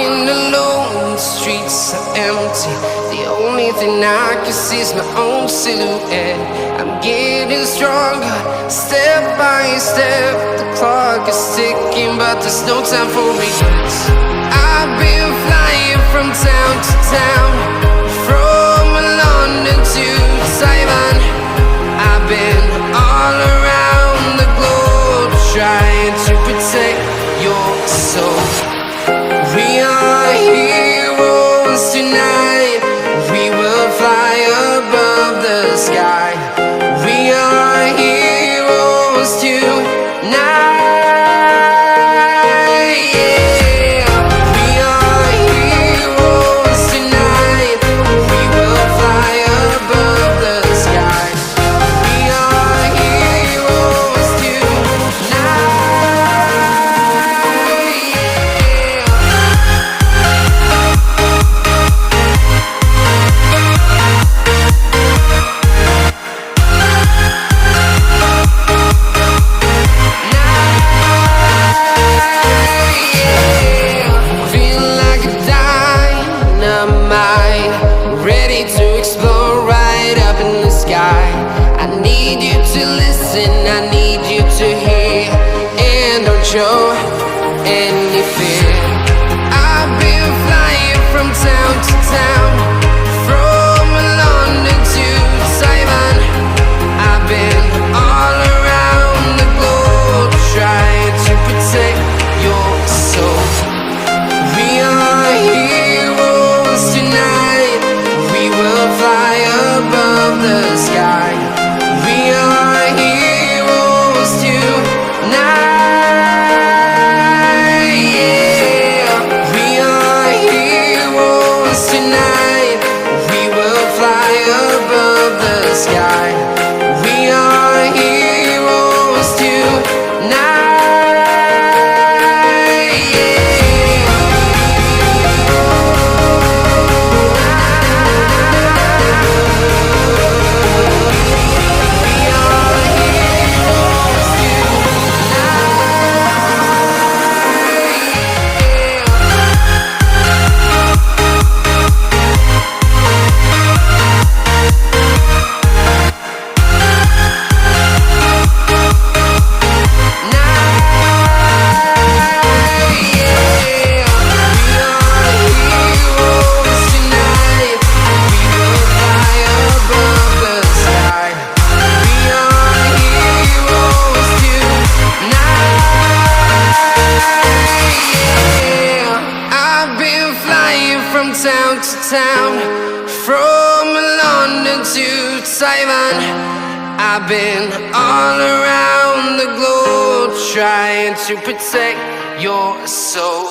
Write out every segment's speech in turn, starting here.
walking alone, the streets are empty. The only thing I can see is my own silhouette. I'm getting stronger, step by step. The clock is ticking, but there's no time for regrets. I've been flying from town to town, from London to Taiwan. I've been all around the globe, trying to protect your soul. We are heroes tonight. We will fly above the sky. We are heroes tonight. Yeah. We are heroes tonight. We will fly above the sky. We are heroes tonight. Ready to explore right up in the sky. I need you to listen, I need you to hear, and don't show any fear. I've been flying from town to town, from London to Taiwan. I've been all around the globe, trying to protect your soul. We are heroes tonight. We will fly above the sky. We are heroes tonight. Yeah. We are heroes tonight. We will fly above the sky. We are heroes tonight. Town to town, from London to Taiwan. I've been all around the globe, trying to protect your soul.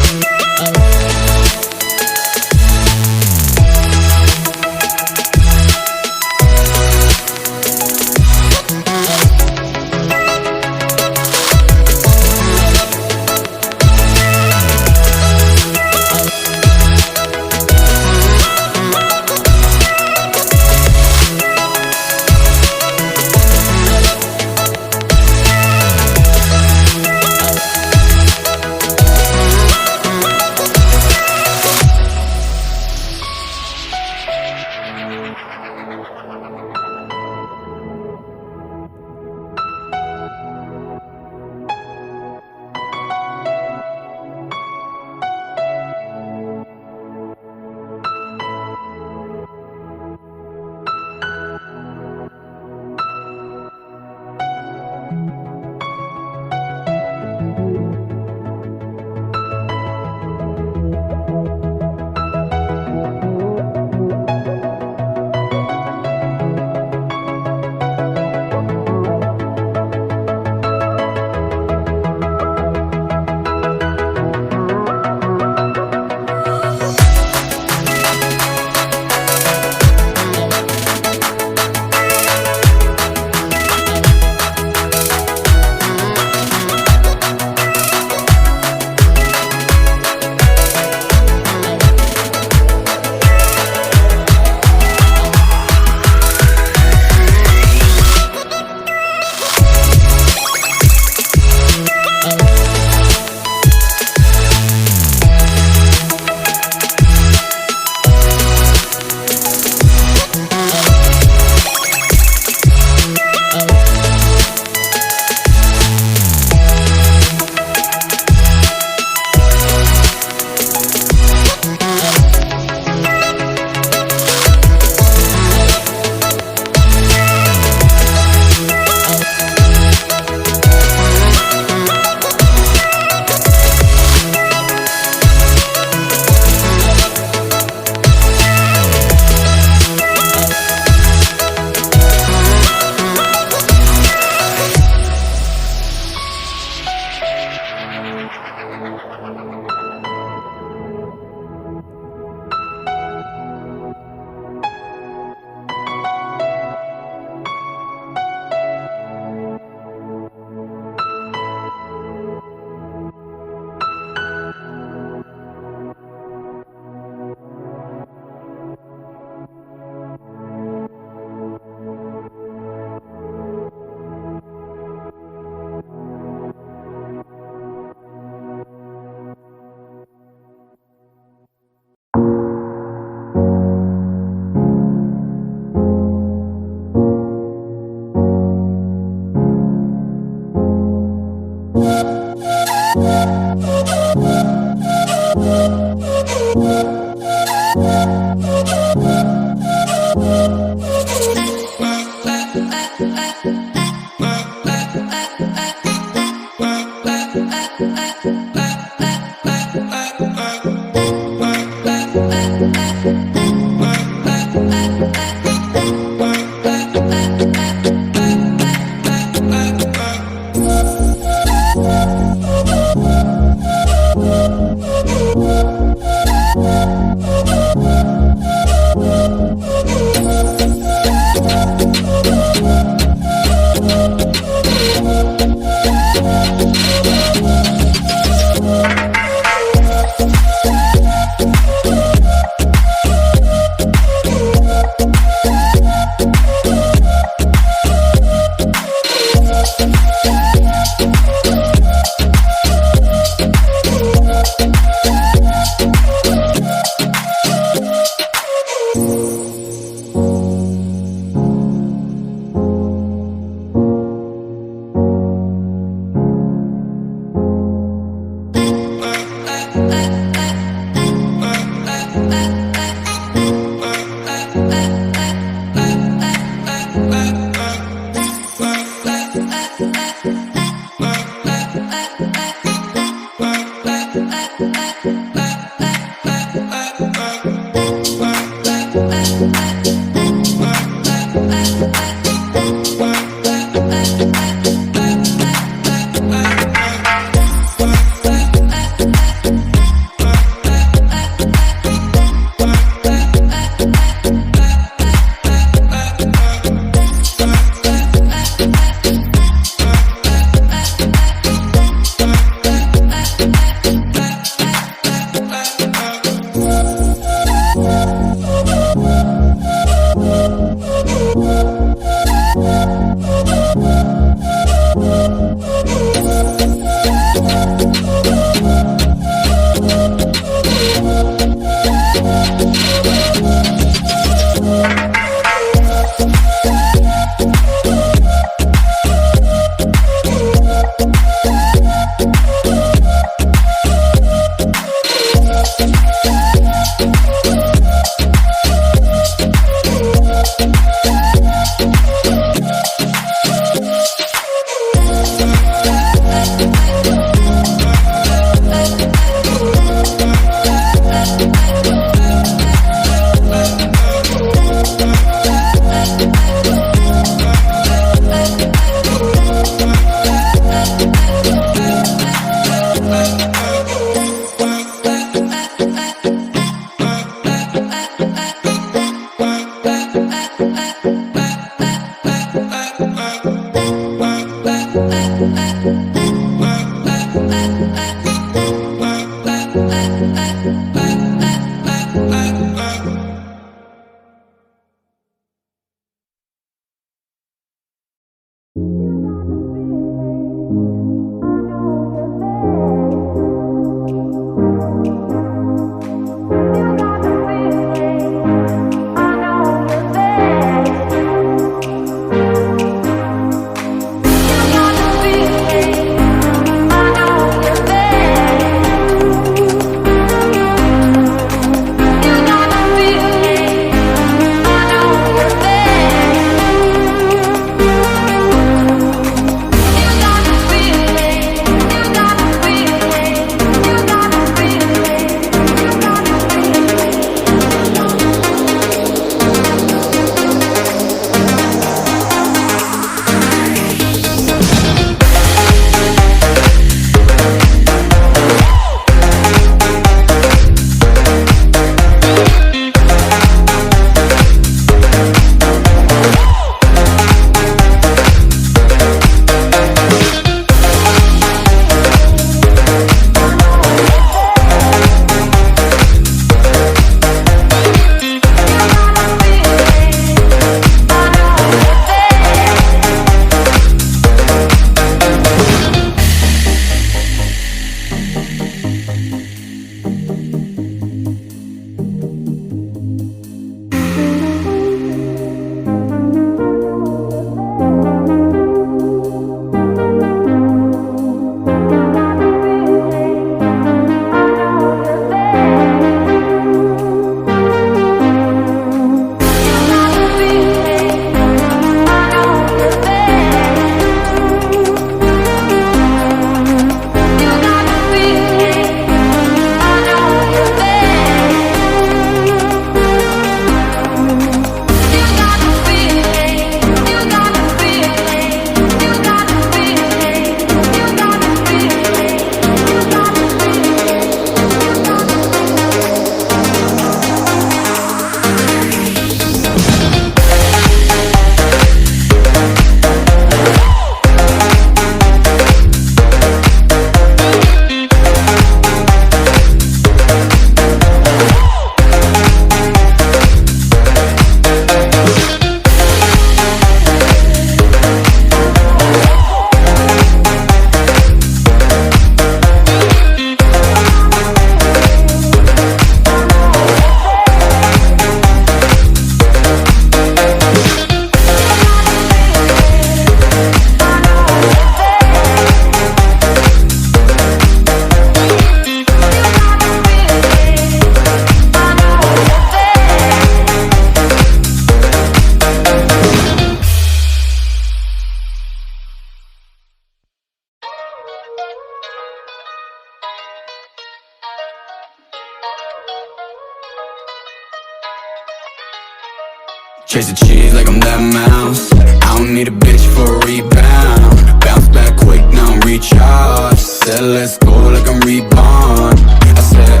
Chase the cheese like I'm that mouse. I don't need a bitch for a rebound. Bounce back quick, now I'm recharged. Said let's go like I'm reborn. I said,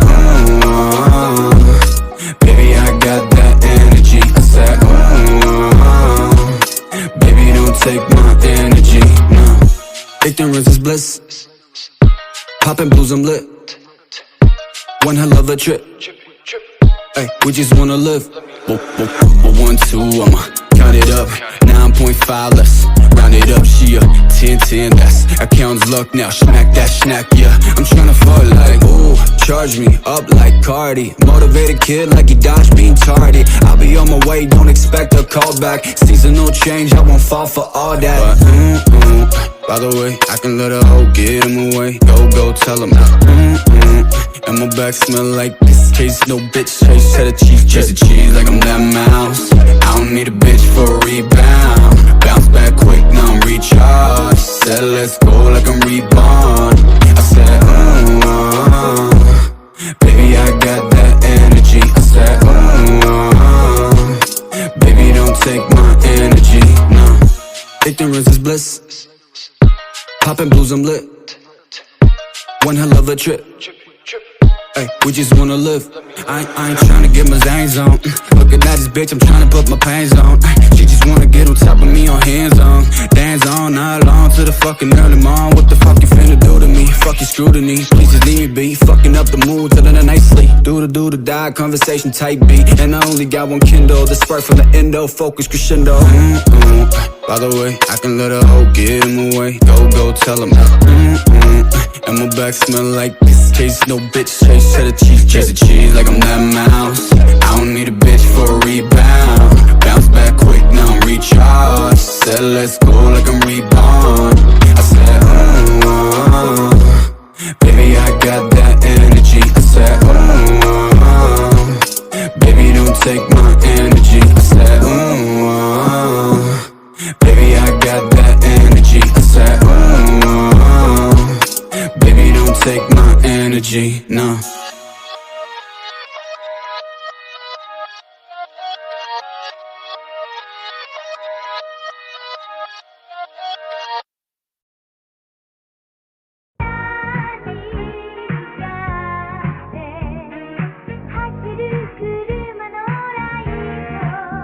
baby, I got that energy. I said, baby, don't take my energy, no. Ignorance is bliss. Poppin' blues, I'm lit. One hell of a trip. Ay, we just wanna live. 1, 2, I'ma count it up. 9.5, let's round it up. She a 10, 10, that's account's luck now. Smack that snack, yeah. I'm tryna fuck like, ooh, charge me up like Cardi. Motivated kid like he dodged being tardy. I'll be on my way, don't expect a call back. Seasonal change, I won't fall for all that. But, by the way, I can let a hoe get in my way. Go, tell him. And my back smell like this. Chase no bitch, chase cheddar cheese. Chase the cheese like I'm that mouse. I don't need a bitch for a rebound. Bounce back quick, now I'm recharged. Said let's go like I'm reborn. I said, baby, I got that energy. I said, baby, don't take my energy, no. Ignorance is bliss. Poppin' blues, I'm lit. One hell of a trip. Ay, we just wanna live. I ain't tryna get my zangs on. Looking at this bitch, I'm tryna put my pains on. She just wanna get on top of me on hands on. Dance on, not long to the fucking early morning. What the fuck you finna do to me? Fuck your scrutiny, please just leave me be. Fucking up the mood till the night sleep. Do the die, conversation type beat. And I only got one Kindle, the spark from the endo, focus crescendo. By the way, I can let a hoe get in my way. Go, tell him. And my back smell like this. Chase no bitch, chase cheddar cheese. Chase the cheese like I'm that mouse. I don't need a bitch for a rebound. Bounce back quick, now I'm recharged. Said let's go like I'm reborn. I said, baby, I got that energy. I said, baby, don't take my energy. I said, baby, I got that energy. I said, baby, don't take my energy, no.